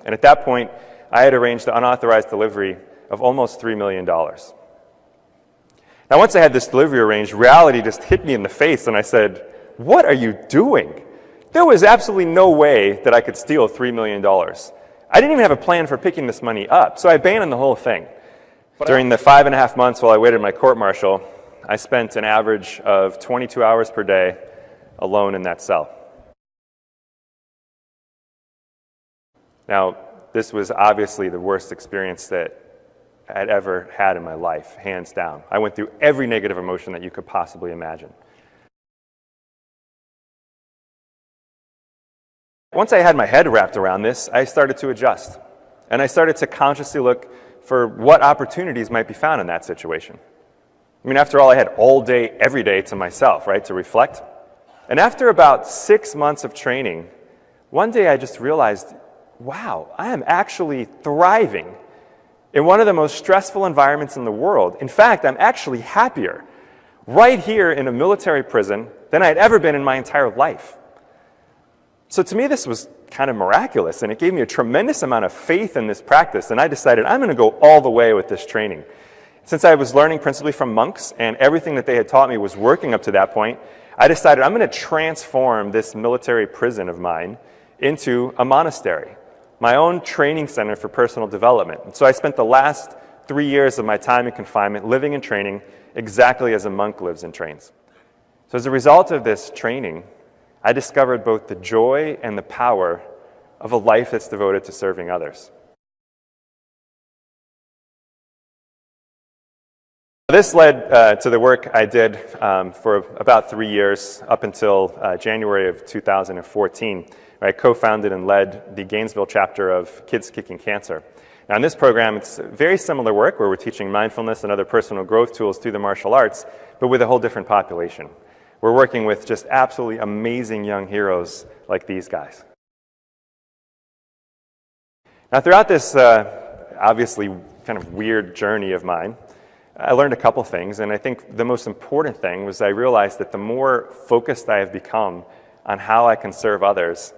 And at that point, I had arranged the unauthorized delivery of almost $3 million. Now, once I had this delivery arranged, reality just hit me in the face, and I said, what are you doing? There was absolutely no way that I could steal $3 million. I didn't even have a plan for picking this money up, so I abandoned the whole thing. During the 5.5 months while I waited my court-martial, I spent an average of 22 hours per day alone in that cell. Now, this was obviously the worst experience that I'd ever had in my life, hands down. I went through every negative emotion that you could possibly imagine. Once I had my head wrapped around this, I started to adjust. And I started to consciously look for what opportunities might be found in that situation. I mean, after all, I had all day, every day to myself, right, to reflect. And after about 6 months of training, one day I just realized, wow, I am actually thriving in one of the most stressful environments in the world. In fact, I'm actually happier right here in a military prison than I had ever been in my entire life. So to me, this was kind of miraculous, and it gave me a tremendous amount of faith in this practice, and I decided I'm going to go all the way with this training. Since I was learning principally from monks, and everything that they had taught me was working up to that point, I decided I'm going to transform this military prison of mine into a monastery, my own training center for personal development. And so I spent the last 3 years of my time in confinement living and training exactly as a monk lives and trains. So as a result of this training, I discovered both the joy and the power of a life that's devoted to serving others. This led to the work I did for about 3 years, up until January of 2014. I co-founded and led the Gainesville chapter of Kids Kicking Cancer. Now in this program, it's very similar work where we're teaching mindfulness and other personal growth tools through the martial arts, but with a whole different population. We're working with just absolutely amazing young heroes like these guys. Now throughout this obviously kind of weird journey of mine, I learned a couple things, and I think the most important thing was I realized that the more focused I have become on how I can serve others,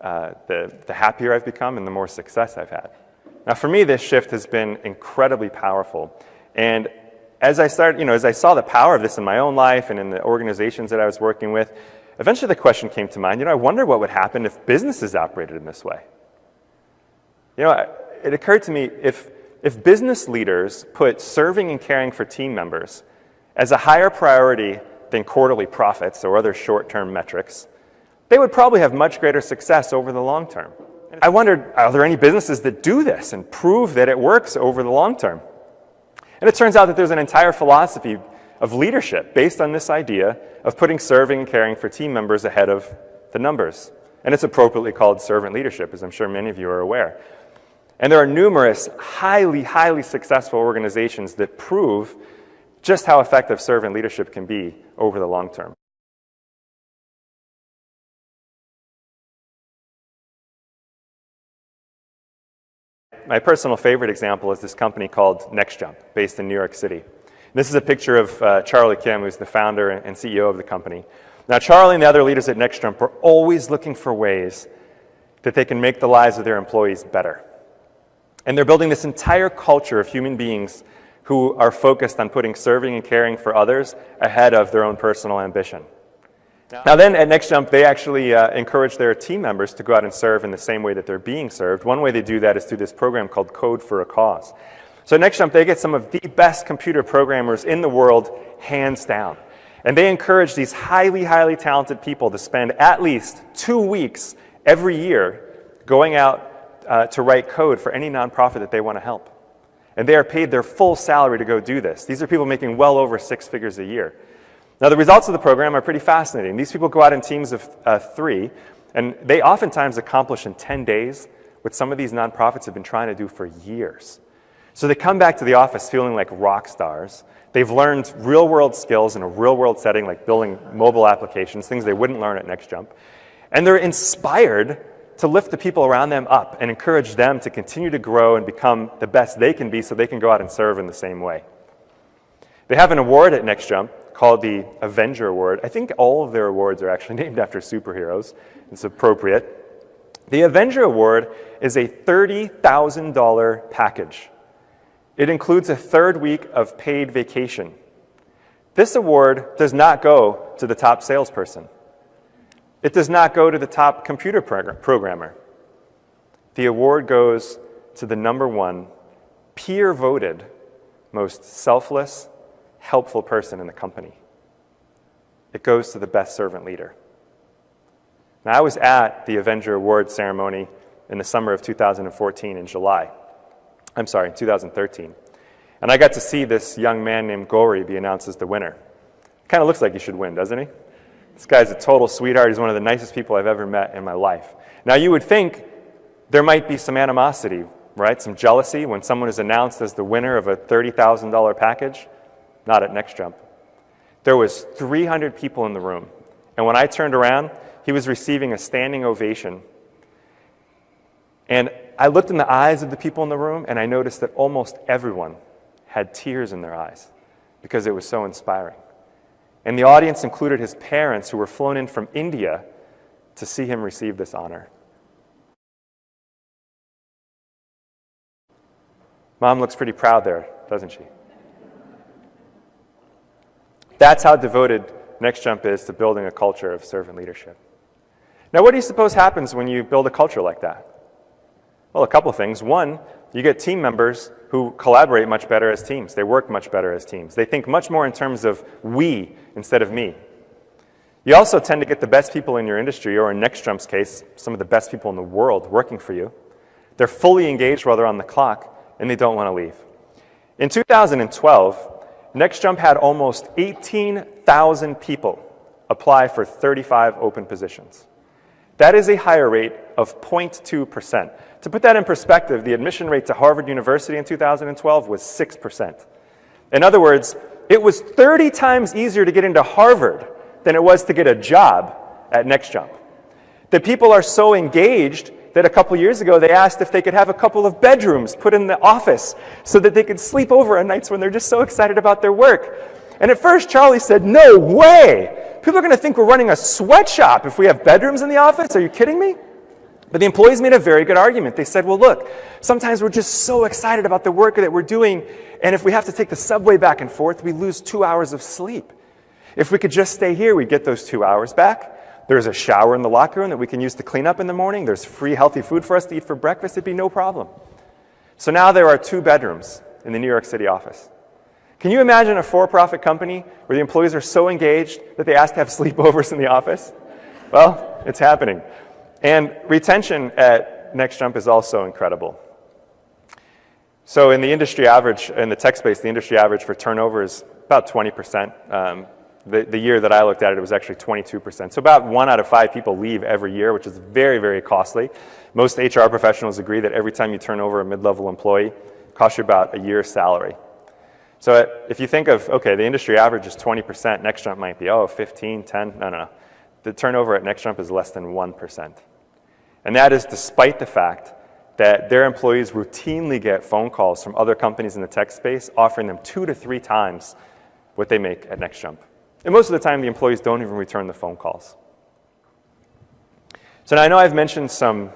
the happier I've become and the more success I've had. Now for me, this shift has been incredibly powerful, and as I saw the power of this in my own life and in the organizations that I was working with, eventually the question came to mind, I wonder what would happen if businesses operated in this way. It occurred to me, if business leaders put serving and caring for team members as a higher priority than quarterly profits or other short-term metrics, they would probably have much greater success over the long term. I wondered, are there any businesses that do this and prove that it works over the long term? And it turns out that there's an entire philosophy of leadership based on this idea of putting serving and caring for team members ahead of the numbers. And it's appropriately called servant leadership, as I'm sure many of you are aware. And there are numerous highly, highly successful organizations that prove just how effective servant leadership can be over the long term. My personal favorite example is this company called NextJump, based in New York City. This is a picture of Charlie Kim, who's the founder and CEO of the company. Now, Charlie and the other leaders at NextJump are always looking for ways that they can make the lives of their employees better. And they're building this entire culture of human beings who are focused on putting serving and caring for others ahead of their own personal ambition. Now then, at NextJump, they actually encourage their team members to go out and serve in the same way that they're being served. One way they do that is through this program called Code for a Cause. So at NextJump, they get some of the best computer programmers in the world, hands down. And they encourage these highly, highly talented people to spend at least 2 weeks every year going out to write code for any nonprofit that they want to help. And they are paid their full salary to go do this. These are people making well over 6 figures a year. Now, the results of the program are pretty fascinating. These people go out in teams of 3, and they oftentimes accomplish in 10 days what some of these nonprofits have been trying to do for years. So they come back to the office feeling like rock stars. They've learned real-world skills in a real-world setting, like building mobile applications, things they wouldn't learn at NextJump. And they're inspired to lift the people around them up and encourage them to continue to grow and become the best they can be so they can go out and serve in the same way. They have an award at NextJump called the Avenger Award. I think all of their awards are actually named after superheroes. It's appropriate. The Avenger Award is a $30,000 package. It includes a third week of paid vacation. This award does not go to the top salesperson. It does not go to the top computer programmer. The award goes to the #1 peer-voted most selfless, helpful person in the company. It goes to the best servant leader. Now, I was at the Avenger Award ceremony in the summer of 2014 in 2013. And I got to see this young man named Gauri be announced as the winner. Kind of looks like he should win, doesn't he? This guy's a total sweetheart. He's one of the nicest people I've ever met in my life. Now, you would think there might be some animosity, right? Some jealousy when someone is announced as the winner of a $30,000 package. Not at NextJump. There was 300 people in the room. And when I turned around, he was receiving a standing ovation. And I looked in the eyes of the people in the room, and I noticed that almost everyone had tears in their eyes because it was so inspiring. And the audience included his parents, who were flown in from India to see him receive this honor. Mom looks pretty proud there, doesn't she? That's how devoted NextJump is to building a culture of servant leadership. Now, what do you suppose happens when you build a culture like that? Well, a couple things. One, you get team members who collaborate much better as teams. They work much better as teams. They think much more in terms of we instead of me. You also tend to get the best people in your industry, or in NextJump's case, some of the best people in the world working for you. They're fully engaged while they're on the clock, and they don't want to leave. In 2012, NextJump had almost 18,000 people apply for 35 open positions. That is a hire rate of 0.2%. To put that in perspective, the admission rate to Harvard University in 2012 was 6%. In other words, it was 30 times easier to get into Harvard than it was to get a job at NextJump. The people are so engaged that a couple years ago they asked if they could have a couple of bedrooms put in the office so that they could sleep over on nights when they're just so excited about their work. And at first, Charlie said, "No way! People are going to think we're running a sweatshop if we have bedrooms in the office. Are you kidding me?" But the employees made a very good argument. They said, well, look, sometimes we're just so excited about the work that we're doing, and if we have to take the subway back and forth, we lose 2 hours of sleep. If we could just stay here, we'd get those 2 hours back. There's a shower in the locker room that we can use to clean up in the morning. There's free, healthy food for us to eat for breakfast. It'd be no problem. So now there are 2 bedrooms in the New York City office. Can you imagine a for-profit company where the employees are so engaged that they ask to have sleepovers in the office? Well, it's happening. And retention at NextJump is also incredible. So in the industry average, in the tech space, the industry average for turnover is about 20%. The year that I looked at it, it was actually 22%. So about 1 out of 5 people leave every year, which is very, very costly. Most HR professionals agree that every time you turn over a mid-level employee, it costs you about a year's salary. So if you think of, okay, the industry average is 20%, NextJump might be, 15, 10, no. The turnover at NextJump is less than 1%. And that is despite the fact that their employees routinely get phone calls from other companies in the tech space offering them 2 to 3 times what they make at NextJump. And most of the time, the employees don't even return the phone calls. So now I know I've mentioned some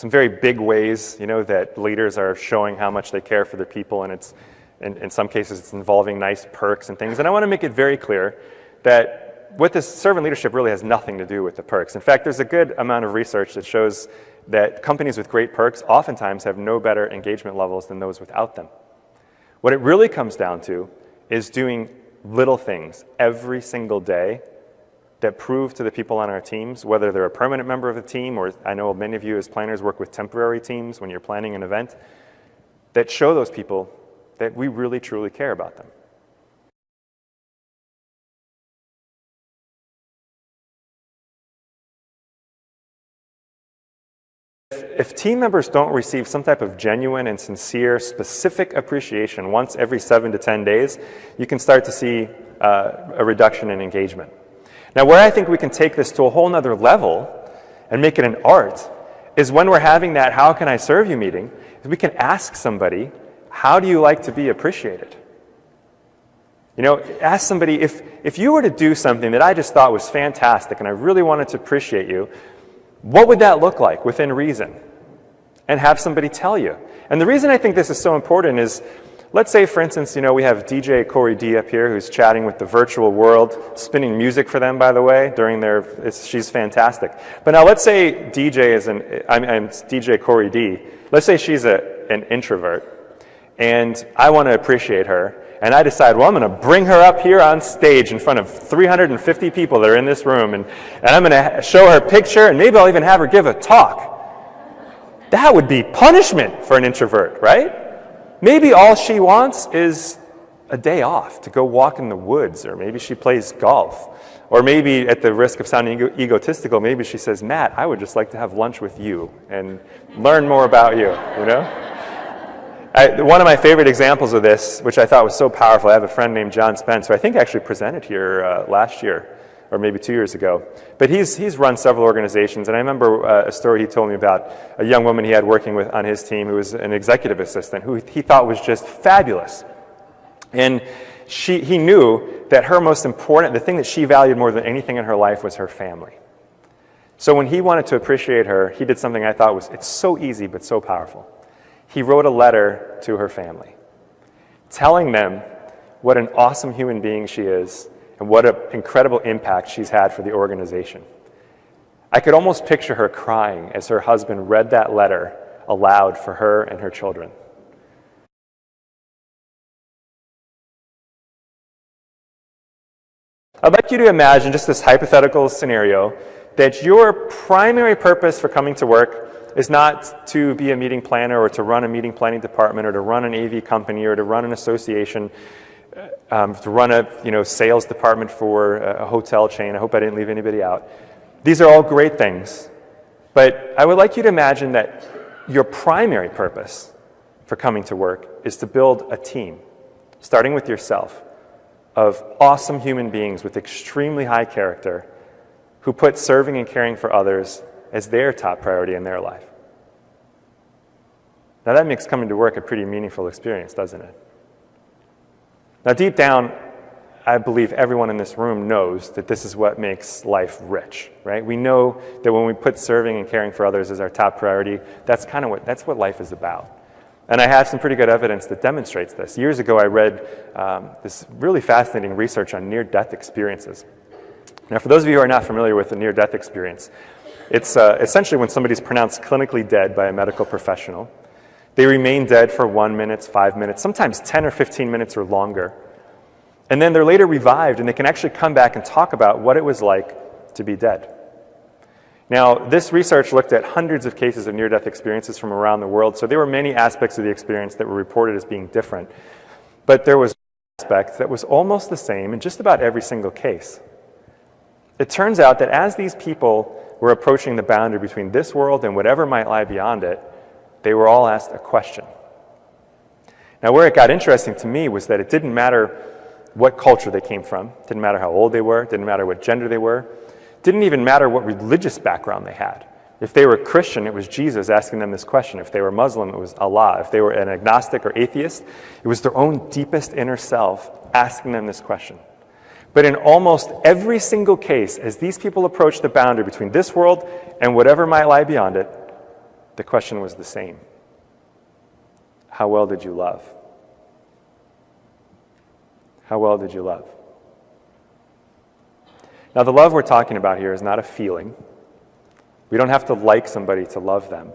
very big ways, that leaders are showing how much they care for their people, and it's in some cases it's involving nice perks and things. And I want to make it very clear that what this servant leadership really has nothing to do with the perks. In fact, there's a good amount of research that shows that companies with great perks oftentimes have no better engagement levels than those without them. What it really comes down to is doing little things every single day that prove to the people on our teams, whether they're a permanent member of the team, or I know many of you as planners work with temporary teams when you're planning an event, that show those people that we really truly care about them. If team members don't receive some type of genuine and sincere, specific appreciation once every 7 to 10 days, you can start to see a reduction in engagement. Now, where I think we can take this to a whole nother level and make it an art is when we're having that "how can I serve you" meeting, we can ask somebody, how do you like to be appreciated? Ask somebody, if you were to do something that I just thought was fantastic and I really wanted to appreciate you, What would that look like within reason? And have somebody tell you. And the reason I think this is so important is, let's say, for instance, we have DJ Corey D up here who's chatting with the virtual world, spinning music for them, by the way, she's fantastic. But now let's say I'm DJ Corey D. Let's say she's an introvert, and I want to appreciate her, and I decide, well, I'm going to bring her up here on stage in front of 350 people that are in this room, and I'm going to show her a picture, and maybe I'll even have her give a talk. That would be punishment for an introvert, right? Maybe all she wants is a day off to go walk in the woods, or maybe she plays golf. Or maybe, at the risk of sounding egotistical, maybe she says, Matt, I would just like to have lunch with you and learn more about you, One of my favorite examples of this, which I thought was so powerful, I have a friend named John Spence, who I think actually presented here last year, or maybe 2 years ago. But he's run several organizations, and I remember a story he told me about a young woman he had working on his team who was an executive assistant, who he thought was just fabulous. And he knew that the thing that she valued more than anything in her life was her family. So when he wanted to appreciate her, he did something I thought it's so easy but so powerful. He wrote a letter to her family, telling them what an awesome human being she is, and what an incredible impact she's had for the organization. I could almost picture her crying as her husband read that letter aloud for her and her children. I'd like you to imagine just this hypothetical scenario that your primary purpose for coming to work is not to be a meeting planner or to run a meeting planning department or to run an AV company or to run an association, to run a sales department for a hotel chain. I hope I didn't leave anybody out. These are all great things, but I would like you to imagine that your primary purpose for coming to work is to build a team, starting with yourself, of awesome human beings with extremely high character who put serving and caring for others as their top priority in their life. Now that makes coming to work a pretty meaningful experience, doesn't it? Now, deep down, I believe everyone in this room knows that this is what makes life rich, right? We know that when we put serving and caring for others as our top priority, that's what life is about. And I have some pretty good evidence that demonstrates this. Years ago, I read this really fascinating research on near-death experiences. Now, for those of you who are not familiar with the near-death experience, it's essentially when somebody's pronounced clinically dead by a medical professional. They remain dead for 1 minute, 5 minutes, sometimes 10 or 15 minutes or longer. And then they're later revived, and they can actually come back and talk about what it was like to be dead. Now, this research looked at hundreds of cases of near-death experiences from around the world, so there were many aspects of the experience that were reported as being different. But there was one aspect that was almost the same in just about every single case. It turns out that as these people were approaching the boundary between this world and whatever might lie beyond it, they were all asked a question. Now, where it got interesting to me was that it didn't matter what culture they came from, didn't matter how old they were, didn't matter what gender they were, didn't even matter what religious background they had. If they were Christian, it was Jesus asking them this question. If they were Muslim, it was Allah. If they were an agnostic or atheist, it was their own deepest inner self asking them this question. But in almost every single case, as these people approached the boundary between this world and whatever might lie beyond it, the question was the same. How well did you love? How well did you love? Now, the love we're talking about here is not a feeling. We don't have to like somebody to love them.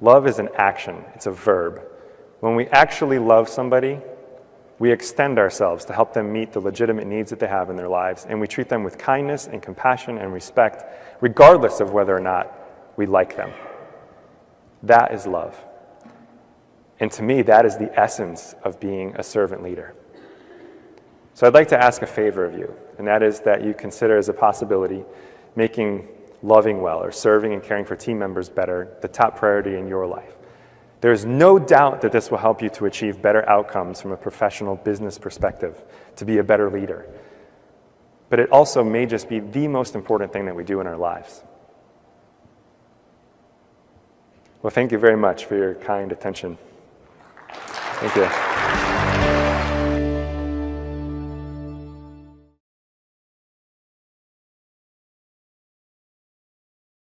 Love is an action. It's a verb. When we actually love somebody, we extend ourselves to help them meet the legitimate needs that they have in their lives, and we treat them with kindness and compassion and respect, regardless of whether or not we like them. That is love. And to me, that is the essence of being a servant leader. So I'd like to ask a favor of you, and that is that you consider as a possibility making loving well or serving and caring for team members better the top priority in your life. There is no doubt that this will help you to achieve better outcomes from a professional business perspective, to be a better leader. But it also may just be the most important thing that we do in our lives. Well, thank you very much for your kind attention. Thank you.